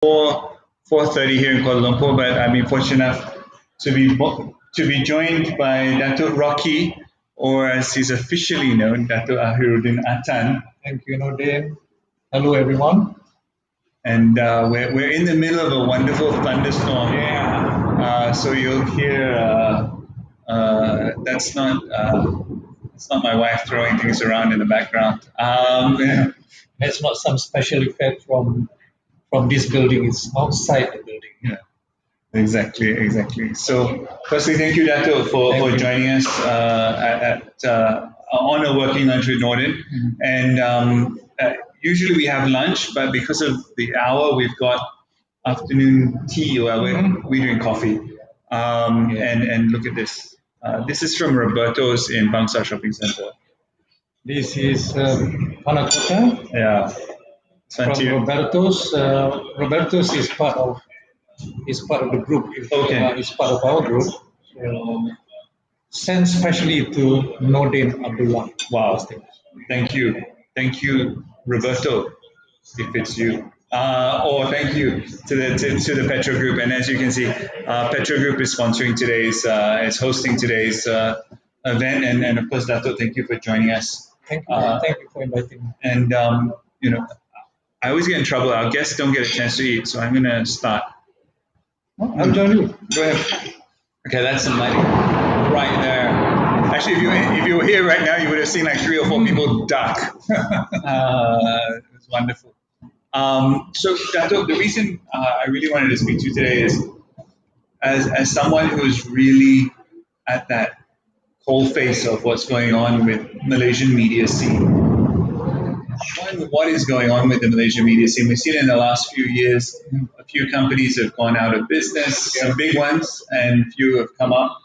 4:30 here in Kuala Lumpur, but I've been fortunate enough to be joined by Datuk Rocky, or as he's officially known, Datuk Ahirudin bin Attan. Thank you, Nordin. Hello, everyone. And we're in the middle of a wonderful thunderstorm. Yeah. So you'll hear that's not my wife throwing things around in the background. That's not some special effect from this building. It's outside the building. Yeah. Exactly. So, firstly, thank you, Dato, for joining us on a working lunch with Nordin. And usually we have lunch, but because of the hour, we've got afternoon tea. Well, we're doing coffee. And look at this. This is from Roberto's in Bangsa Shopping Centre. This is Panakota. Yeah. From Roberto's. Roberto's is part of the group. Okay. It's part of our group. Sent specially to Nordin Abdullah. Wow. Thank you, Roberto, if it's you. Or thank you to the Petro Group. And as you can see, Petro Group is sponsoring is hosting today's event. And of course, Dato, thank you for joining us. Thank you for inviting me. And I always get in trouble. Our guests don't get a chance to eat, so I'm going to start. I'll join you. Go ahead. Okay, that's some lighting right there. Actually, if you were here right now, you would have seen like 3 or 4 people duck. It was wonderful. So, Dato, the reason I really wanted to speak to you today is as someone who's really at that coalface of what's going on with Malaysian media scene. What is going on with the Malaysian media scene? We've seen in the last few years, a few companies have gone out of business, some big ones, and few have come up.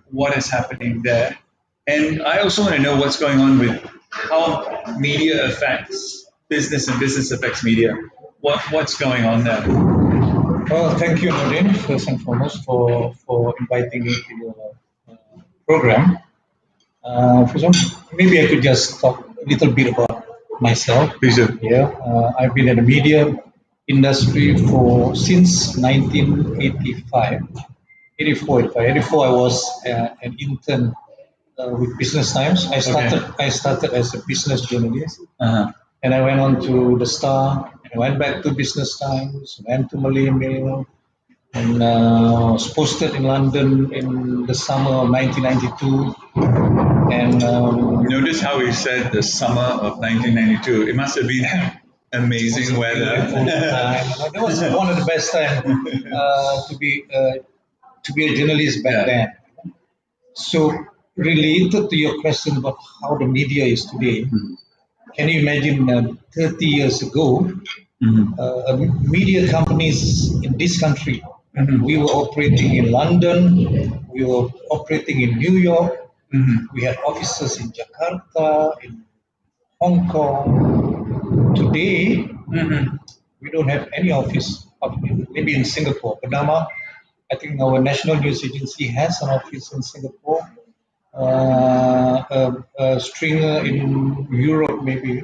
What is happening there? And I also want to know what's going on with how media affects business and business affects media. What's going on there? Well, thank you, Nordin, first and foremost, for inviting me to your program. Maybe I could just talk a little bit about myself. Please do. Yeah, I've been in the media industry since 1985. 84, I was an intern with Business Times. I started as a business journalist, and I went on to The Star, and went back to Business Times, went to Malay Mail, and was posted in London in the summer of 1992. And notice how he said the summer of 1992. It must have been amazing weather. That was one of the best times to be a journalist back then. So, related to your question about how the media is today, can you imagine 30 years ago, media companies in this country, we were operating in London, we were operating in New York, we had offices in Jakarta, in Hong Kong. Today, we don't have any office, maybe in Singapore. Panama, I think our national news agency has an office in Singapore, a stringer in Europe maybe.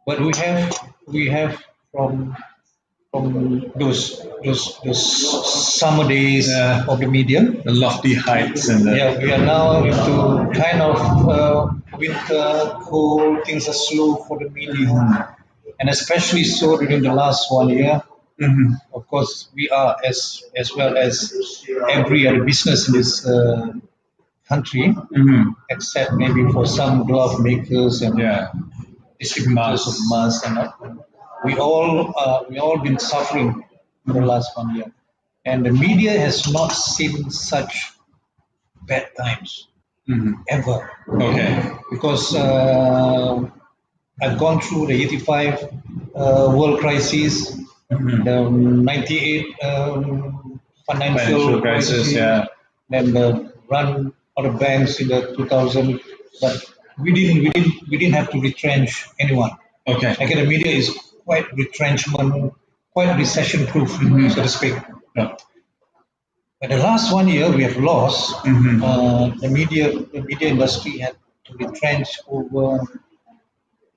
But we have from those summer days of the media, the lofty heights, and we are now into kind of winter, cold. Things are slow for the media, and especially so during the last 1 year. Of course, we are as well as every other business in this country, except maybe for some glove makers and distributors of masks, and we all been suffering for the last 1 year, and the media has not seen such bad times ever. Okay, because I've gone through the 85 world crisis, the 98 financial crisis, then the run of the banks in the 2000. But we didn't have to retrench anyone. Okay, like the media is quite retrenchment, quite recession-proof, so to speak. Yeah. But the last 1 year we have lost. The media industry had to retrench over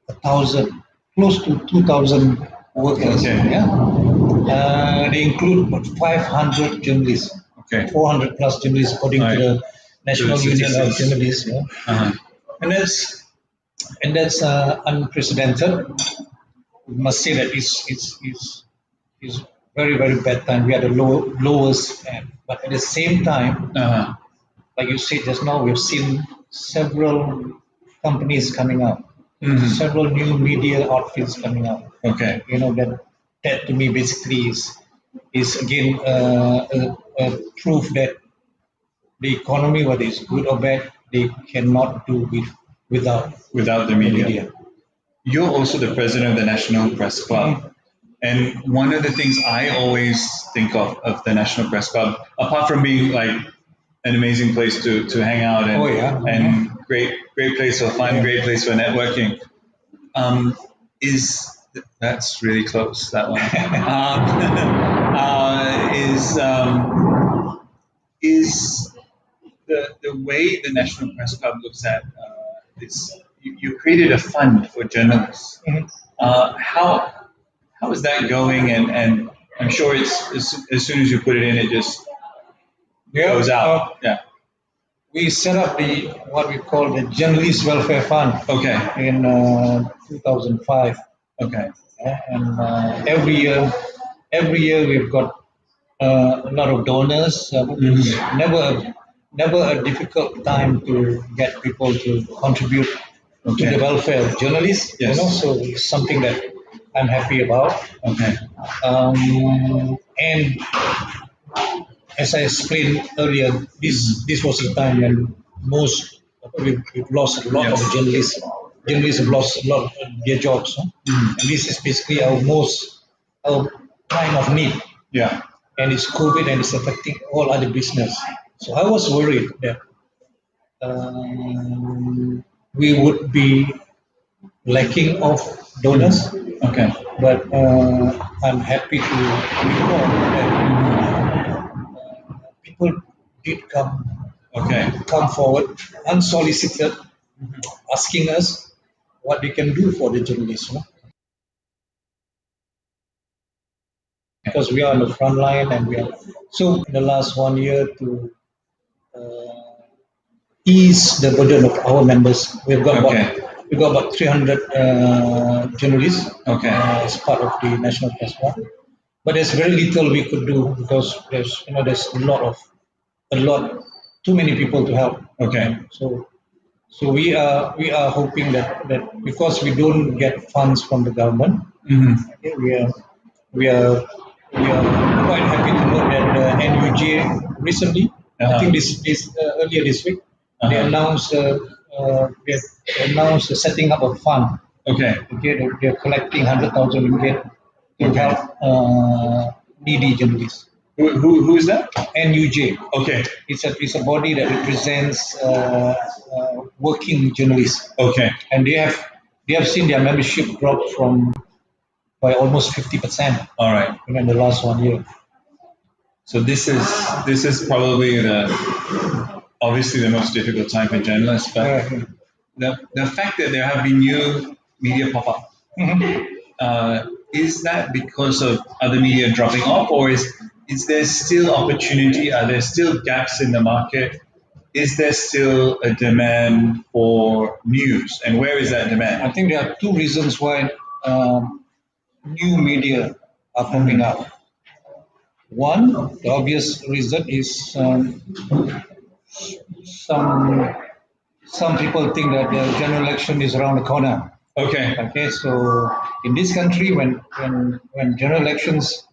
1,000, close to 2,000 workers. Okay. Yeah. They include about 500 journalists. Okay. 400 plus journalists according to the National Union of statistics. Journalists. Yeah. Uh-huh. And that's unprecedented. We must say that it's very very bad time. We are the lowest, but at the same time, Uh-huh. like you said just now, we've seen several companies coming up, several new media outfits coming up. Okay. You know that to me basically is again a proof that the economy, whether it's good or bad, they cannot do without the media. You're also the president of the National Press Club. And one of the things I always think of the National Press Club, apart from being like an amazing place to hang out and great place for fun, great place for networking, is that's really close, that one. Is the way the National Press Club looks at this. You created a fund for journalists. How is that going? And I'm sure it's as soon as you put it in, it just goes out. We set up what we call the Journalist Welfare Fund. Okay. In 2005. Okay. And every year we've got a lot of donors. It's never a difficult time to get people to contribute to the welfare of journalists. Yes. So it's something that I'm happy about. Okay. And as I explained earlier, this was a time when we've lost a lot of journalists. Journalists have lost a lot of their jobs, and this is basically our time of need. Yeah. And it's COVID, and it's affecting all other business. So I was worried that we would be lacking of donors. Okay. But I'm happy to report that people did come forward unsolicited, asking us what we can do for the journalists. Because we are on the front line, and so in the last 1 year to ease the burden of our members, we've got about 300 journalists as part of the National Press Club. But there's very little we could do because there's too many people to help. Okay. So we are hoping that because we don't get funds from the government, we are quite happy to note that the NUJ recently, I think earlier this week, they announced the setting up a fund. Okay. They're collecting 100,000 ringgit to help needy journalists. Who is that? NUJ. Okay. It's a body that represents working journalists. Okay. And they have seen their membership drop by almost 50%. All right. In the last 1 year. So this is probably obviously the most difficult time for journalists, but the fact that there have been new media pop up, is that because of other media dropping off, or is there still opportunity? Are there still gaps in the market? Is there still a demand for news? And where is that demand? I think there are two reasons why new media are popping up. One, the obvious reason is some people think that the general election is around the corner. Okay. So in this country, when general elections,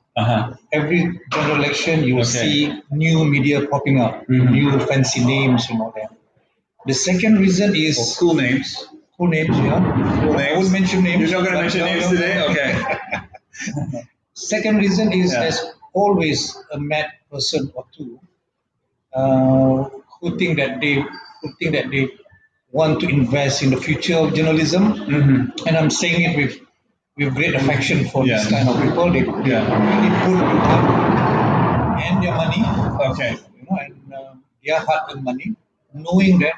every general election, you will see new media popping up, new fancy names and all that. The second reason is cool names. Cool names, yeah. Cool names. I won't mention names. You're not going to mention names today? Okay. Second reason is there's always a mad person or two who think that they want to invest in the future of journalism, and I'm saying it with great affection for this kind of people. They really put their time and their money, and their hard-earned money, knowing that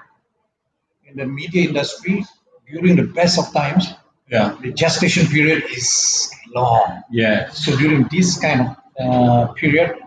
in the media industry during the best of times, the gestation period is long. Yeah. So during this kind of period,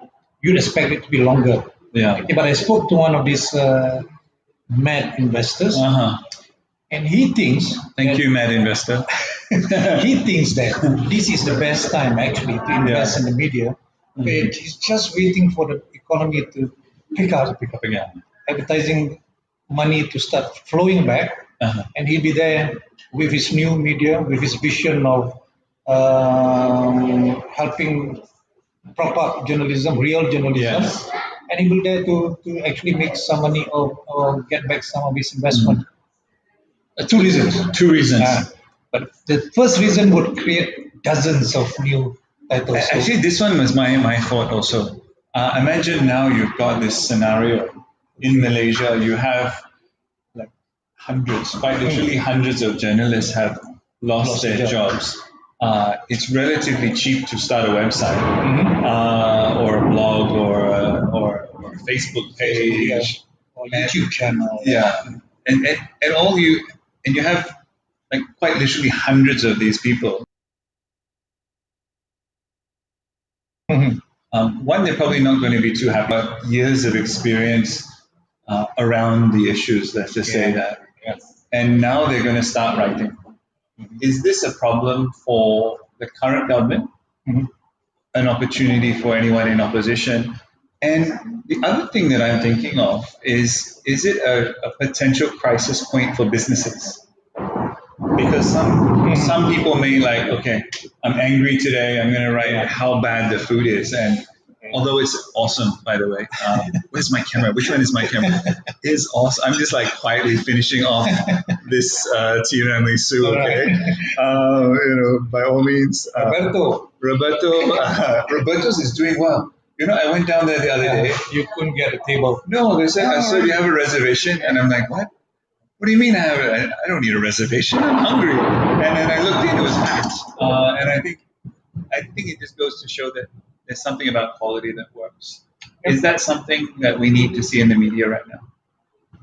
you'd expect it to be longer. Yeah. Okay, but I spoke to one of these mad investors, and he thinks. Thank you, mad investor. He thinks that this is the best time actually to invest in the media. But he's just waiting for the economy to pick up again. Advertising money to start flowing back, and he'll be there with his new media, with his vision of helping prop up journalism, real journalism, and he will there to actually make some money or get back some of his investment. Two reasons. But the first reason would create dozens of new titles. Actually, this one was my thought also. Imagine now you've got this scenario in Malaysia. You have like hundreds, quite literally hundreds of journalists have lost their jobs. It's relatively cheap to start a website or a blog or a Facebook page or YouTube channel. Yeah, and all you have like quite literally hundreds of these people. One, they're probably not going to be too happy, but years of experience around the issues, let's just say that. And now they're going to start writing. Is this a problem for the current government? An opportunity for anyone in opposition? And the other thing that I'm thinking of is it a potential crisis point for businesses? Because some people may like, okay, I'm angry today, I'm going to write how bad the food is. And although it's awesome, by the way, where's my camera? Which one is my camera? It's awesome. I'm just like quietly finishing off this tiramisu, okay? By all means. Roberto's is doing well. I went down there the other day. You couldn't get a table. No, they said, so you have a reservation? And I'm like, what? What do you mean I don't need a reservation? I'm hungry. And then I looked in, it was packed. And I think it just goes to show that there's something about quality that works. Is that something that we need to see in the media right now?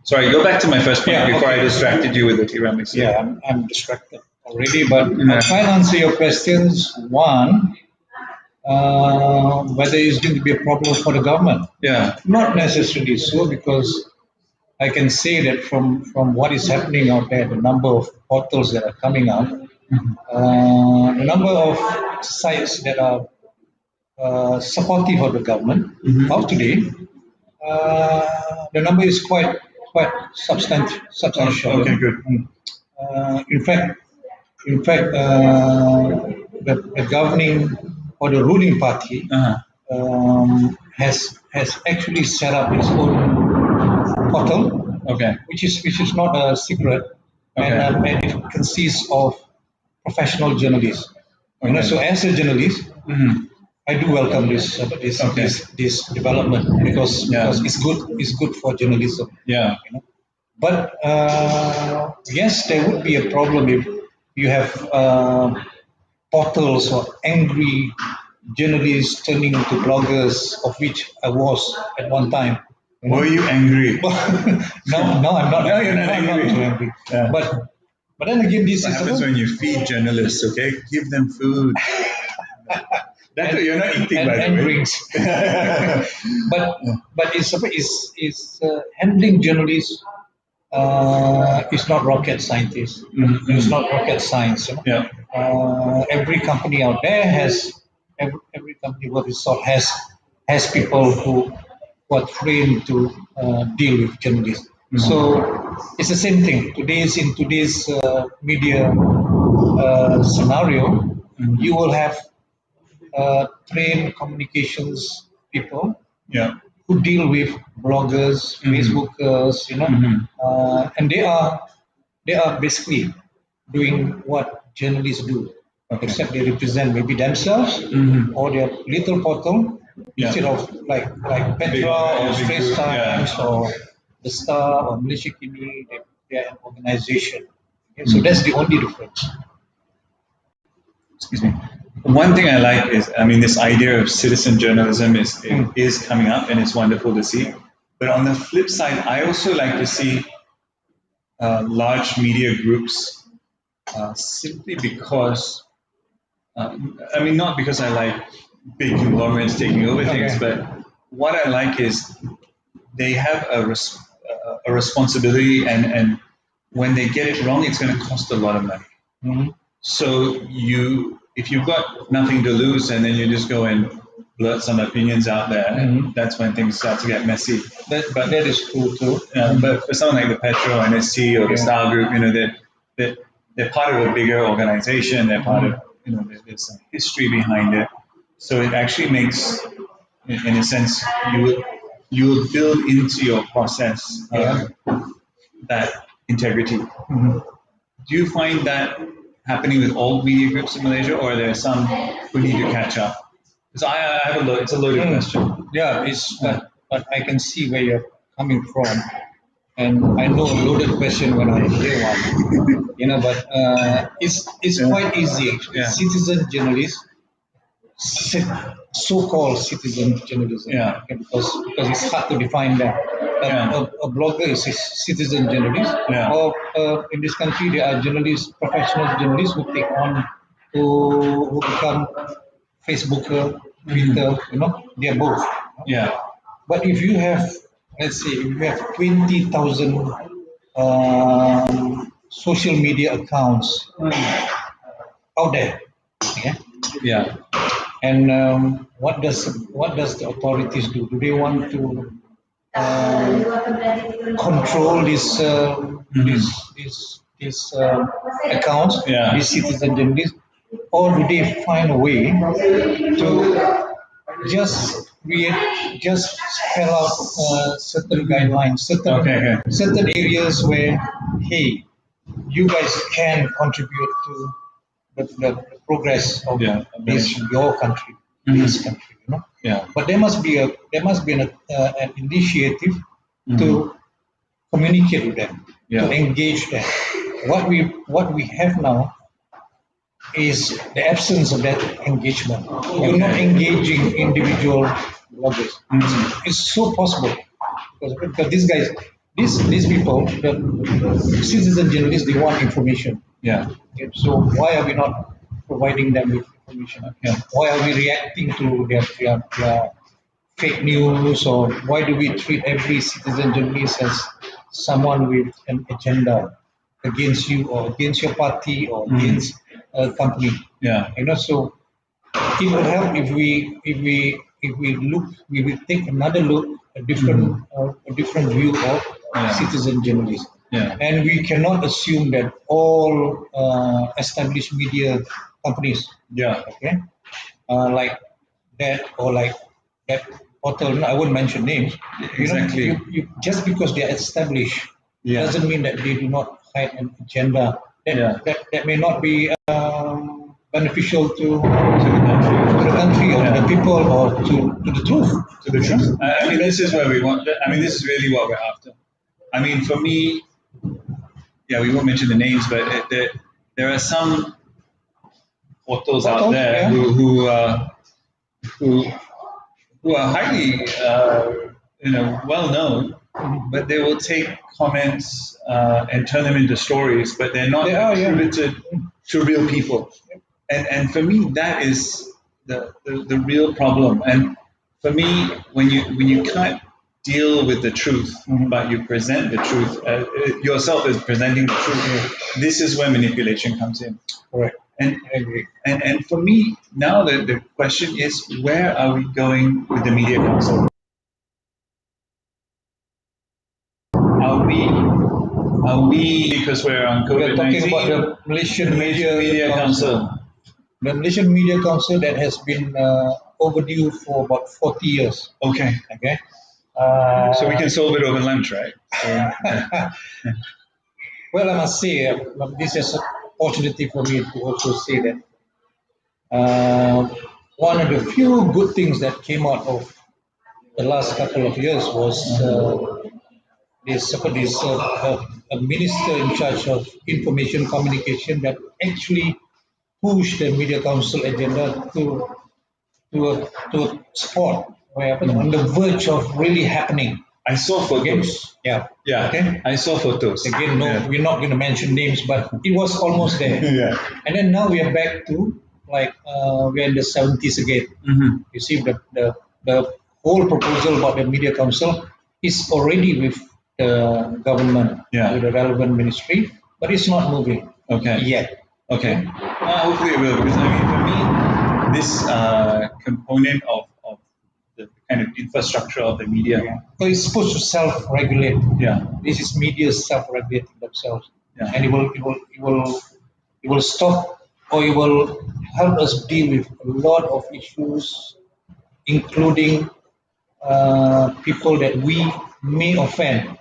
Sorry, go back to my first point before I distracted you with the tiramisu. Yeah, I'm distracted already, but I'll try and answer your questions. One, whether it's going to be a problem for the government. Yeah. Not necessarily so, because I can say that from what is happening out there, the number of portals that are coming out, the number of sites that are supportive of the government of today, the number is quite substantial. Okay, good. In fact, the governing or the ruling party has actually set up its own portal, which is not a secret, and it consists of professional journalists. So as a journalist, I do welcome this development because it's good for journalism. Yeah. But yes, there would be a problem if you have portals or angry journalists turning into bloggers, of which I was at one time. Were you angry? No, I'm not. No, you're not angry. I'm not angry. Yeah. But then again, this what happens when you feed journalists, okay? Give them food. That's what you're not eating, by the way. Drinks. but it's handling journalists is not rocket scientist. It's not rocket science. Yeah. Every company out there has every company worth its salt has people who are trained to deal with journalists. So it's the same thing. In today's media scenario, you will have trained communications people who deal with bloggers, Facebookers, and they are basically doing what journalists do, except they represent maybe themselves or their little portal instead of like Petra or Straits Times or the Star or Malaysia Kini. They're an organization. So that's the only difference. Excuse me. One thing I like is, this idea of citizen journalism is coming up, and it's wonderful to see. But on the flip side, I also like to see large media groups simply because I mean, not because I like big conglomerates taking over things, but what I like is they have a responsibility, and when they get it wrong, it's going to cost a lot of money. Mm-hmm. So if you've got nothing to lose, and then you just go and blurt some opinions out there, that's when things start to get messy. That is true too. But for someone like the Petro, NSC, or the Star Group, they're part of a bigger organization. They're part of, there's some history behind it. So it actually makes, in a sense, you will build into your process that integrity. Mm-hmm. Do you find that happening with all media groups in Malaysia, or are there some who need to catch up? Because I have it's a loaded question. Yeah, but I can see where you're coming from, and I know a loaded question when I hear one. But it's quite easy actually. Yeah. Citizen journalists, so-called citizen journalism, because it's hard to define that. A blogger is a citizen journalist, or in this country there are journalists, professional journalists who take on, who become Facebooker, Twitter, they are both. Yeah. But if you have, let's say, if you have 20,000 social media accounts out there, yeah. And what does the authorities do? Do they want to control these accounts, these citizen journalists, or do they find a way to just spell out certain guidelines, certain areas where, hey, you guys can contribute to the progress of your country, this country, But there must be an initiative to communicate with them, to engage them. What we have now is the absence of that engagement. You're not engaging individual bloggers. It's so possible because these guys, these people, the citizen journalists, they want information. Yeah. So why are we not providing them with information? Why are we reacting to their fake news, or why do we treat every citizen journalist as someone with an agenda against you, or against your party, or against a company? So it would help if we will take another look, a different view of citizen journalism. And we cannot assume that all established media companies, like that, or like that portal, I won't mention names. Exactly. You just because they are established doesn't mean that they do not hide an agenda that may not be beneficial to the country, or to the people, or to the truth. To the truth. I mean, this is where we want. I mean, this is really what we're after. I mean, for me, we won't mention the names, but there are some portals out there who are highly, well known, but they will take comments and turn them into stories, but they're not attributed to real people. And for me, that is the real problem. And for me, when you can't deal with the truth, but you present the truth yourself as presenting the truth, this is where manipulation comes in. Correct. And I agree. And for me, now the question is, where are we going with the Media Council? Are we because we're on COVID-19? We're talking about the Malaysian Media Council. The Malaysian Media Council that has been overdue for about 40 years. Okay. So we can solve it over lunch, right? Well, I must say, this is an opportunity for me to also say that one of the few good things that came out of the last couple of years was a minister in charge of information communication that actually pushed the Media Council agenda to a spot where on the verge of really happening. I saw photos. Yeah. Okay. I saw photos. Again, we're not going to mention names, but it was almost there. And then now we are back to like we're in the 70s again. Mm-hmm. You see, the whole proposal about the media council is already with the government, with the relevant ministry, but it's not moving yet. Okay. Hopefully it will, because I mean, for me, this component of the kind of infrastructure of the media. So it's supposed to self-regulate. Yeah. This is media self-regulating themselves, and it will stop, or it will help us deal with a lot of issues, including people that we may offend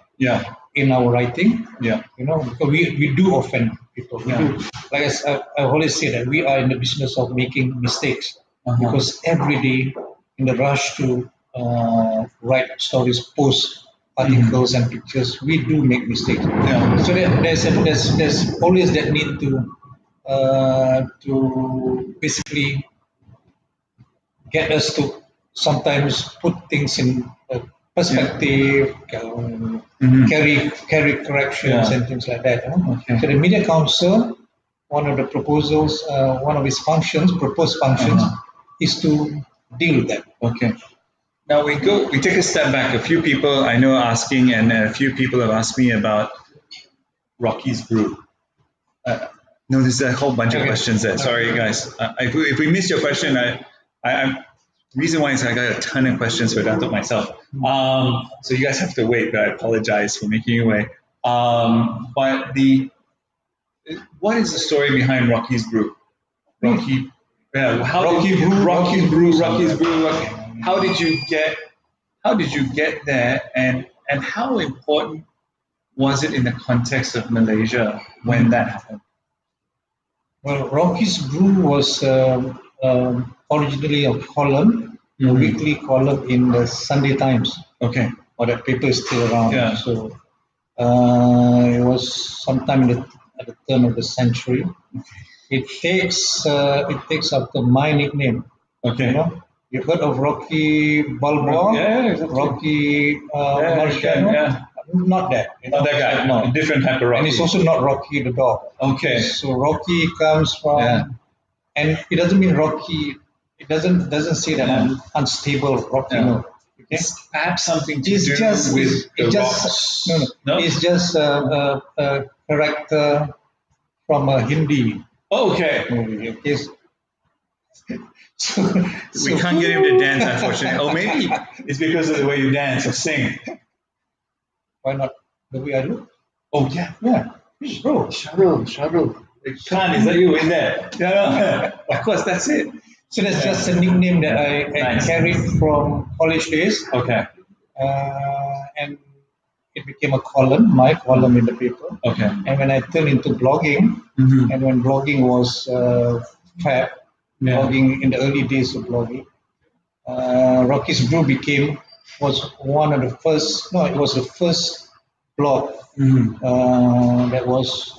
in our writing. Because we do offend people. We do. Like I always say that we are in the business of making mistakes, because every day in the rush to write stories, post articles and pictures, we do make mistakes. So there's always that need to basically get us to sometimes put things in perspective, carry corrections and things like that. So the Media Council, one of the proposals, one of its proposed functions, is to deal with that. Okay. Now we take a step back. A few people I know are asking, and a few people have asked me about Rocky's Brew. No, there's a whole bunch of questions there. Sorry, guys. If we missed your question, the reason why is I got a ton of questions for Datuk myself. So you guys have to wait, but I apologize for making you wait. But what is the story behind Rocky's Brew? Rocky's Brew. How did you get there, and how important was it in the context of Malaysia when that happened? Well, Rocky's Brew was originally a column, a weekly column in the Sunday Times. Okay. Or that paper is still around. Yeah. So it was sometime at the turn of the century. It takes after my nickname. Okay. You've heard of Rocky Balboa? Yeah, exactly. Rocky Marciano? Yeah. Not that. Not that guy. No. A different type of Rocky. And it's also not Rocky the dog. Okay. So Rocky comes from, and it doesn't mean Rocky. It doesn't say that I'm unstable Rocky. No. Okay. It's perhaps something to do with the rocks. No. It's just a character from a Hindi movie. Okay. We can't get him to dance, unfortunately. Oh, maybe it's because of the way you dance or sing. Why not the way I do? Oh, yeah. Bro. Shahrul. Khan, is that you in there? Yeah. Of course, that's it. So that's just a nickname that I carried from college days. Okay. And it became a column, my column in the paper. Okay. And when I turned into blogging, and when blogging was fab, blogging in the early days of blogging, Rocky's Brew was one of the first. No, it was the first blog that was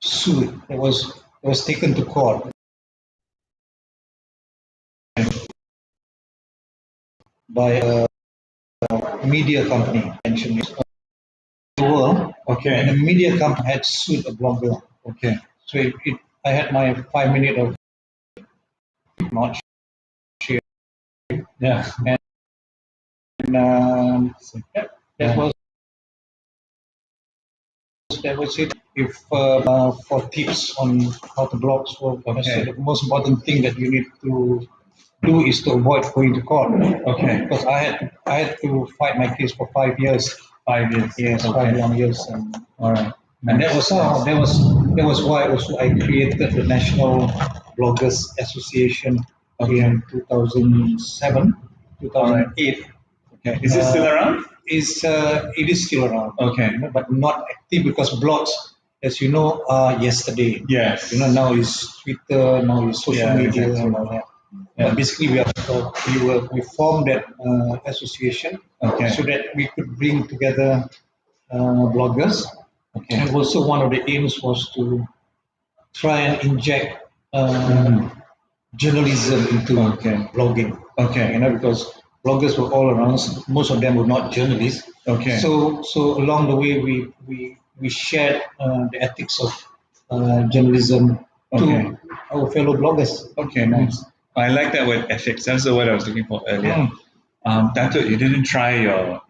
sued. That was taken to court by a media company. Mentioned the world. Okay. And the media company had sued a blogger. Okay. So I had my 5 minutes of not share. Yeah. And that was it. If for tips on how to blog, so the most important thing that you need to do is to avoid going to court. Okay. Because I had to fight my case for 5 years. 5 years. Yes, 5 long years. And all right. And that was why also I created the National Bloggers Association in 2007, 2008. Okay. Is it still around? It is still around. Okay. But not active, because blogs, as you know, are yesterday. Yes. Now is Twitter, now is social media and all that. But basically, we formed that association so that we could bring together bloggers. Okay. And also one of the aims was to try and inject journalism into blogging. Okay. Because bloggers were all around. Most of them were not journalists. Okay. So along the way we shared the ethics of journalism Okay. to our fellow bloggers. Okay, nice. I like that word ethics. That's the word I was looking for earlier. Datuk, you didn't try your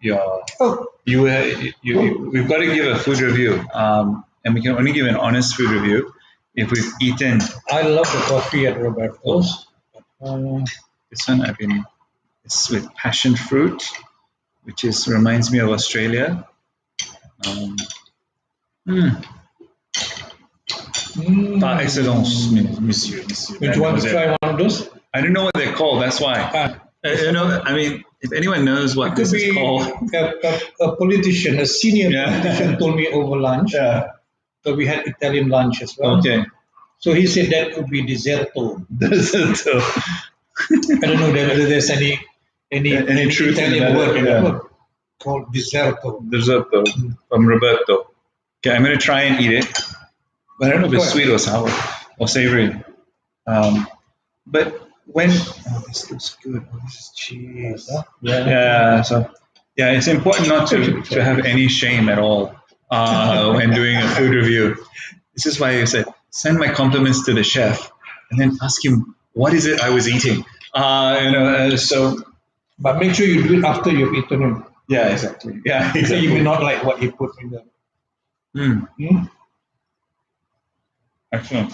Oh, we've got to give a food review, and we can only give an honest food review if we've eaten. I love the coffee at Roberto's. This one it's with passion fruit, which reminds me of Australia. Par excellence, monsieur. Would you want to try one of those? I don't know what they're called. That's why. I mean, if anyone knows what this is called, a politician, a senior politician, told me over lunch. Yeah. So we had Italian lunch as well. Okay. So he said that could be deserto. Deserto. I don't know whether there's any truth Italian in word that, called deserto. Deserto from Roberto. Okay, I'm gonna try and eat it. But I don't know if it's sweet or sour or savory. But this looks good. Oh, this is cheese. Yeah. So it's important not to have any shame at all when doing a food review. This is why I said send my compliments to the chef and then ask him what is it I was eating. But make sure you do it after you've eaten it. Yeah, exactly. Yeah, exactly. So you may not like what you put in there. Excellent.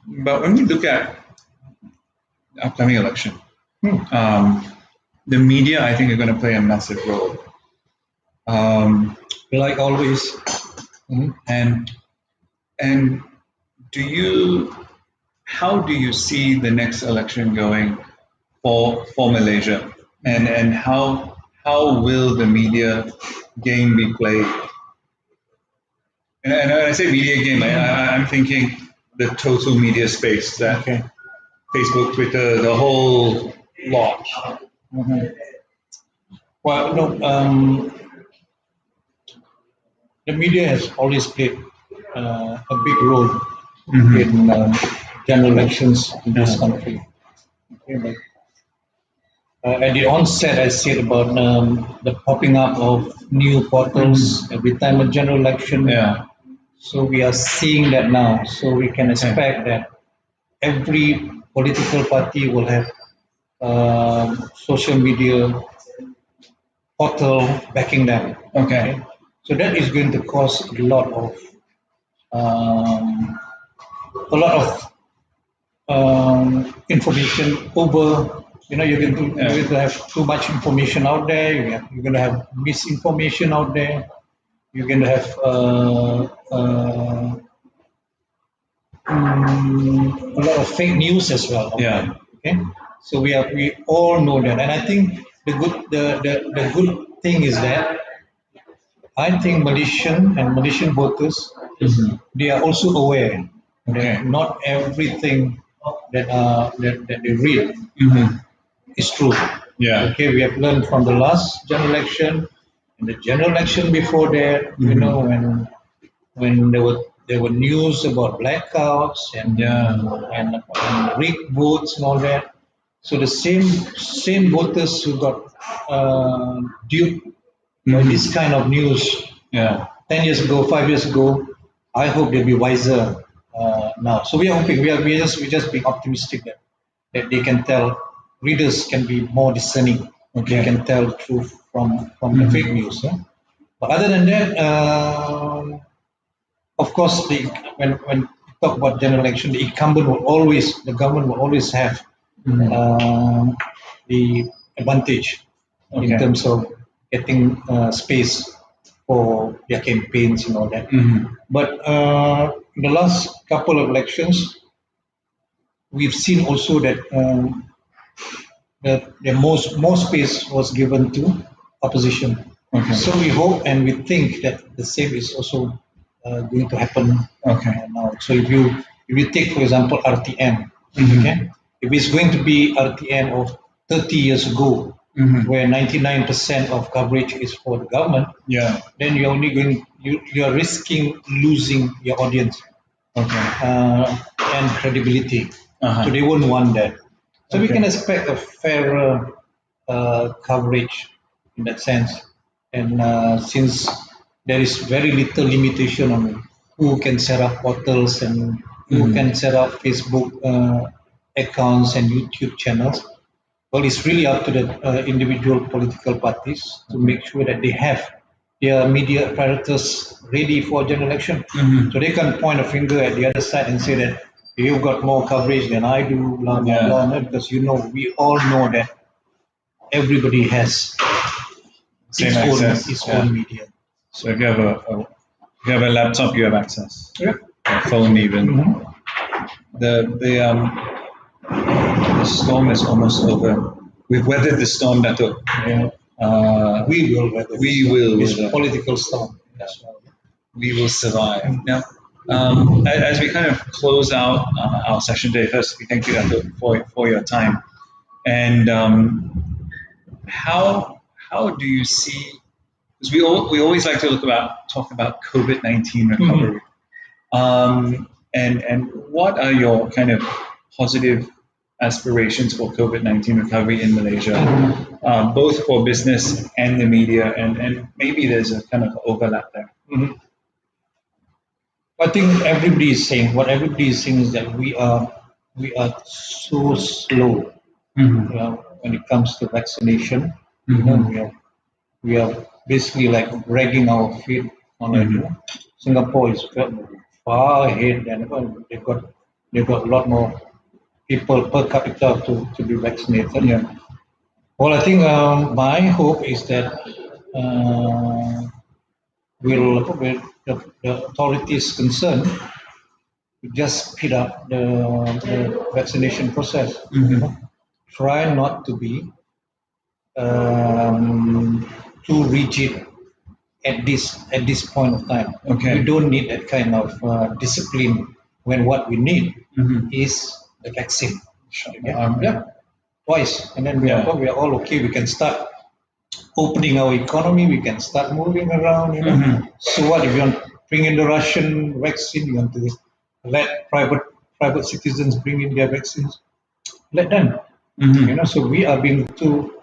But when we look at the upcoming election, the media, I think, are going to play a massive role. Like always. And how do you see the next election going for Malaysia? And how will the media game be played? And when I say media game, I'm thinking the total media space, that Facebook, Twitter, the whole lot. Well, no, the media has always played a big role in general elections in this country. At the onset, I said about the popping up of new portals every time a general election. Yeah. So we are seeing that now. So we can expect that every political party will have social media portal backing them. Okay. So that is going to cause a lot of information over. You're going to have too much information out there. You're going to have misinformation out there. You're going to have a lot of fake news as well. Yeah. Okay. So we all know that, and I think the good thing is that I think Malaysian voters they are also aware that not everything that they read is true. Yeah. Okay, we have learned from the last general election and the general election before that. When there were news about blackouts and rigged votes and all that. So the same voters who got duped by this kind of news 10 years ago, 5 years ago, I hope they'll be wiser now. So we are hoping, we just being optimistic that they can tell, readers can be more discerning. They can tell the truth from the fake news. But other than that, of course, when we talk about general election, the government will always have the advantage in terms of getting space for their campaigns and all that. But in the last couple of elections, we've seen also that the more space was given to opposition. So we hope and we think that the same is also going to happen now. So if you take, for example, RTM, if it's going to be RTM of 30 years ago, where 99% of coverage is for the government, then you're risking losing your audience and credibility. So they won't want that. So we can expect a fairer coverage in that sense. And since there is very little limitation on who can set up portals and who can set up Facebook accounts and YouTube channels. Well, it's really up to the individual political parties to make sure that they have their media apparatus ready for general election. So they can point a finger at the other side and say that you've got more coverage than I do, blah, blah, blah, no, because we all know that everybody has its own media. So if you have a laptop, you have access. Yeah. A phone even. The storm is almost over. We've weathered the storm, Datuk. We will weather this political storm. That's right. We will survive. Now, as we kind of close out our session today, first we thank you, Datuk, for your time. And how do you see? Because we always like to talk about COVID-19 recovery. And what are your kind of positive aspirations for COVID-19 recovery in Malaysia, both for business and the media, and maybe there's a kind of overlap there. I think everybody is saying is that we are so slow when it comes to vaccination. We are basically like dragging our feet on it. Singapore is far ahead, and they've got a lot more people per capita to be vaccinated. Well, I think my hope is that with the authorities concerned, we just speed up the vaccination process. Try not to be too rigid at this point of time. We don't need that kind of discipline when what we need is the vaccine. Twice, and then we are all okay. We can start opening our economy. We can start moving around. So what if you want to bring in the Russian vaccine? You want to let private citizens bring in their vaccines? Let them. So we are being too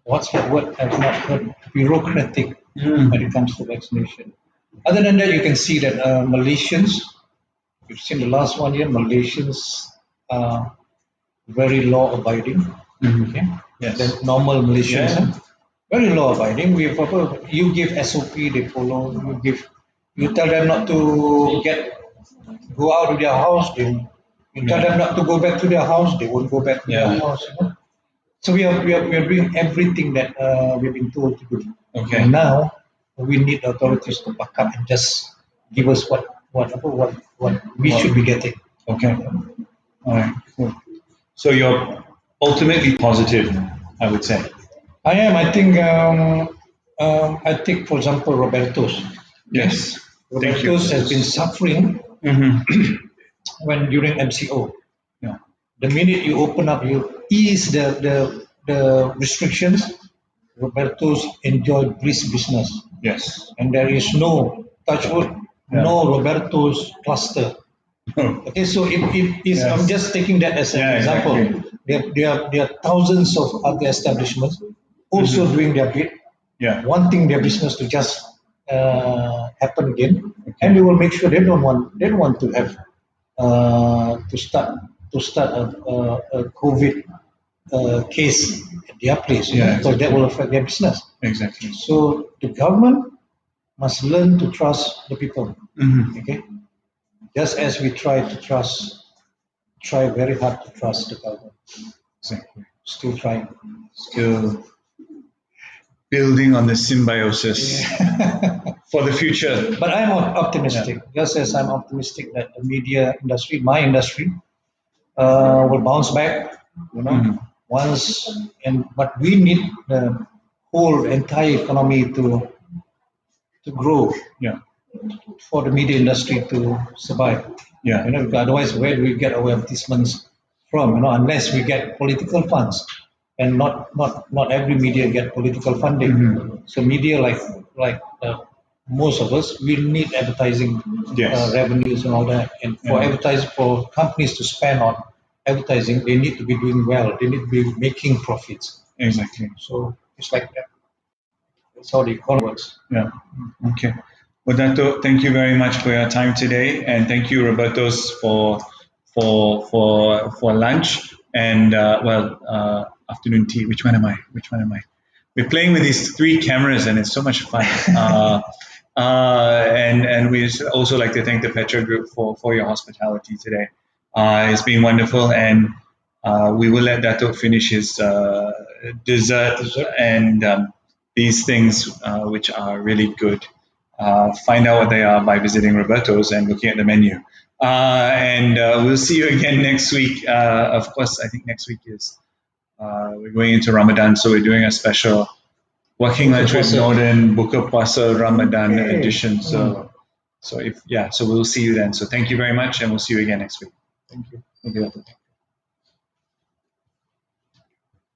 what's that word? I've not heard. Bureaucratic when it comes to vaccination. Other than that, you can see that Malaysians. We've seen the last 1 year, Malaysians are very law-abiding. The normal Malaysians, very law-abiding. You give SOP, they follow. You tell them not to go out of their house. You tell them not to go back to their house, they won't go back to their house. So we are doing everything that we've been told to do. And now we need authorities to back up and just give us what we should be getting. All right, cool. So you're ultimately positive, I would say. I am. I think, for example, Roberto's. Yes. Roberto's has been suffering when during MCO. The minute you open up, you ease the restrictions. Roberto's enjoy brisk business. Yes. And there is no touch wood. No Roberto's cluster. So I'm just taking that as an example. Exactly. There are thousands of other establishments also doing their bit, wanting their business to just happen again, and they will make sure they don't want to have to start a COVID case at their place, because that will affect their business. Exactly. So the government must learn to trust the people. Just as we try very hard to trust the government. Exactly. Still trying. Still building on the symbiosis for the future. But I'm optimistic. Just as I'm optimistic that the media industry, my industry, will bounce back. But we need the whole entire economy to grow. For the media industry to survive. Otherwise, where do we get our advertisements from? Unless we get political funds, and not every media get political funding. So media, like most of us, we need advertising revenues and all that. And for companies to spend on advertising, they need to be doing well. They need to be making profits. Exactly. So it's like that. That's how the economy works. Okay. Well, Dato, thank you very much for your time today, and thank you, Roberto's, for lunch and afternoon tea. Which one am I? We're playing with these 3 cameras, and it's so much fun. And we also like to thank the Petra Group for your hospitality today. It's been wonderful, and we will let Dato finish his dessert and these things which are really good. Find out what they are by visiting Roberto's and looking at the menu. And we'll see you again next week. Of course, I think next week is we're going into Ramadan, so we're doing a special Working Lunch with Nordin Buka Puasa Ramadan edition. So we'll see you then. So thank you very much, and we'll see you again next week. Thank you. Thank you.